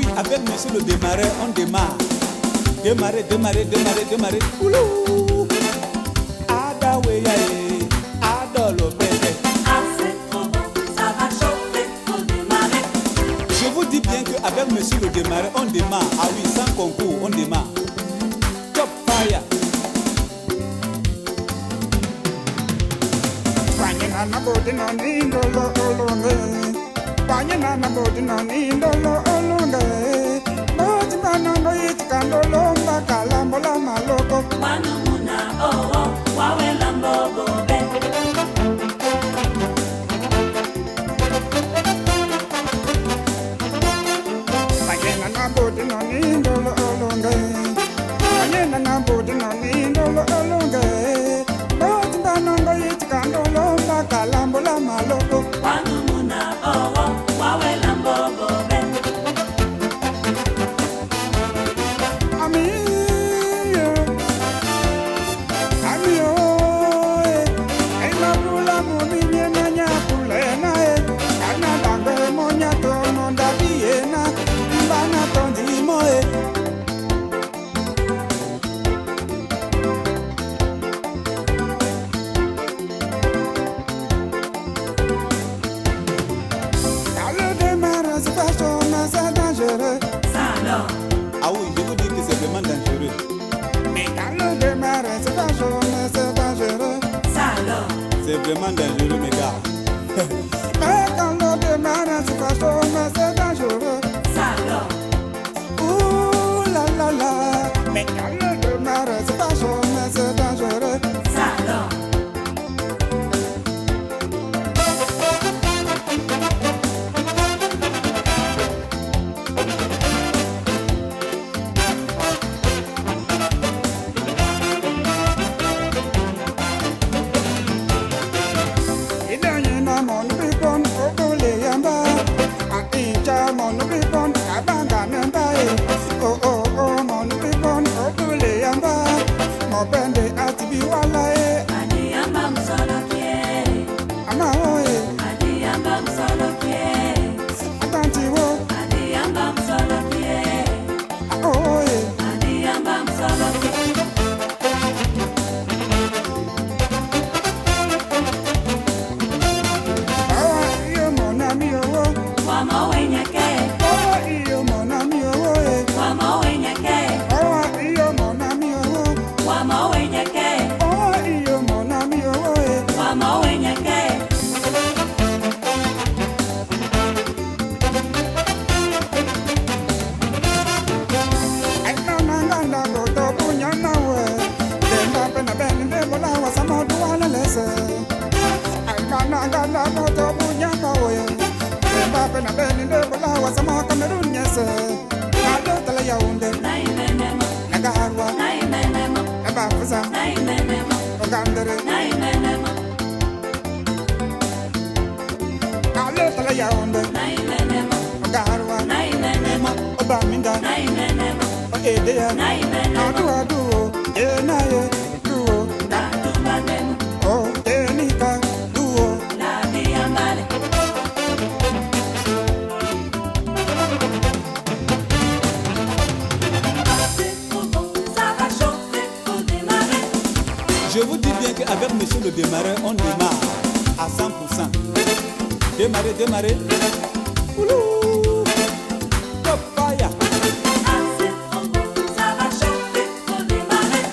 oui, avec monsieur le démarré, on démarre. Démarrer, démarrer, démarrer, démarrer. Oulou. Adawe yae, adolo bébé. Ah, c'est trop bon, ça va chauffer, faut démarrer. Je vous dis bien qu'avec monsieur le démarré, on démarre. Ah oui, sans concours, on démarre. Top fire. Panyana bodi no nindo lo olunge. Panyana bodi no nindo lo olunge. Bodi bana no itikando lo mbakala mbola maloko. Wanumuna oh oh, wawe lambo bobe. Panyana bodi no nindo lo olunge. Panyana bodi no nindo lo olunge. Bodi bana no itikando lo mbakala mbola maloko. Wanumuna oh oh, wawe lambo bobe. Ah oui, je vous dis que c'est vraiment dangereux. Mais quand le démarrage, c'est dangereux. C'est vraiment dangereux, mes gars. Mais quand le démarrage, c'est dangereux. Ouh la la la. Mais quand le démarrage, c'est dangereux. Je vous dis bien qu'avec monsieur le démarreur, on démarre à 100%. Démarrer, démarrer. Oulou. Top fire. Ah, c'est trop bon, ça va chauffer, faut démarrer.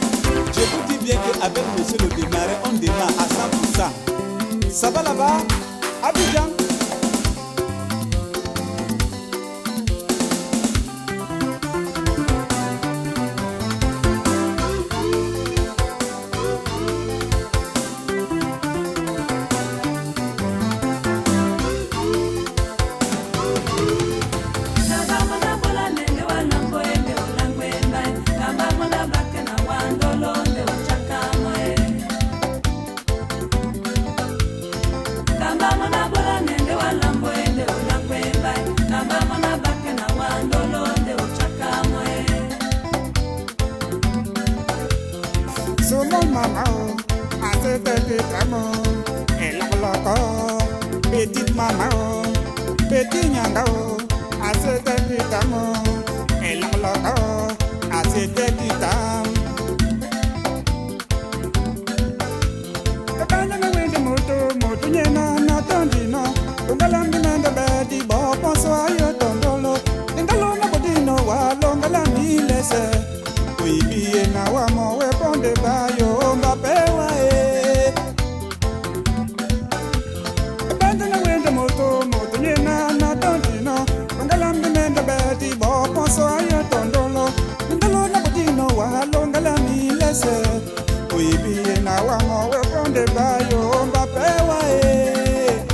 Je vous dis bien qu'avec monsieur le démarreur, on démarre à 100%. Ça va là-bas? Abidjan. vitamo, el loco, así te quitam. Kanya na wende moto nyena na tondino, tungalambi nenda bedi bo ponso ayo tondolo, ngalo na bodino wa longala milese, uibie na wa mo we ponde bayo mbapewa e. Kanya na wende moto nyena na tondino, tungalambi nenda bedi bo ponso ayo tondolo, ngalo na bodino wa longala milese. Uibie na wa mo we ponde bayo mbapewa e.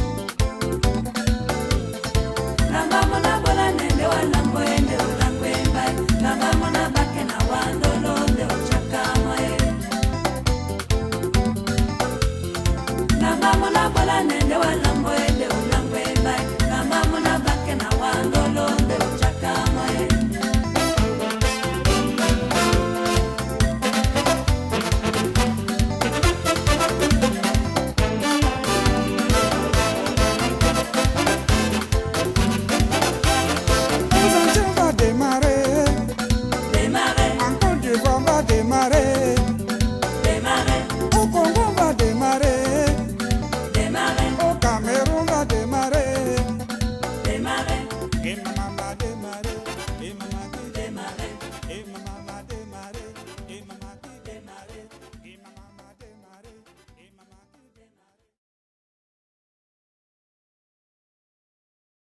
Nanga mona bola nende wala mwende ulangwe mbai. Nanga mona bake na wandolo nde uchaka moe. Nanga mona bola nende wala mwende ulangwe mbai. Nanga mona bake na wandolo nde uchaka moe. Démarrer.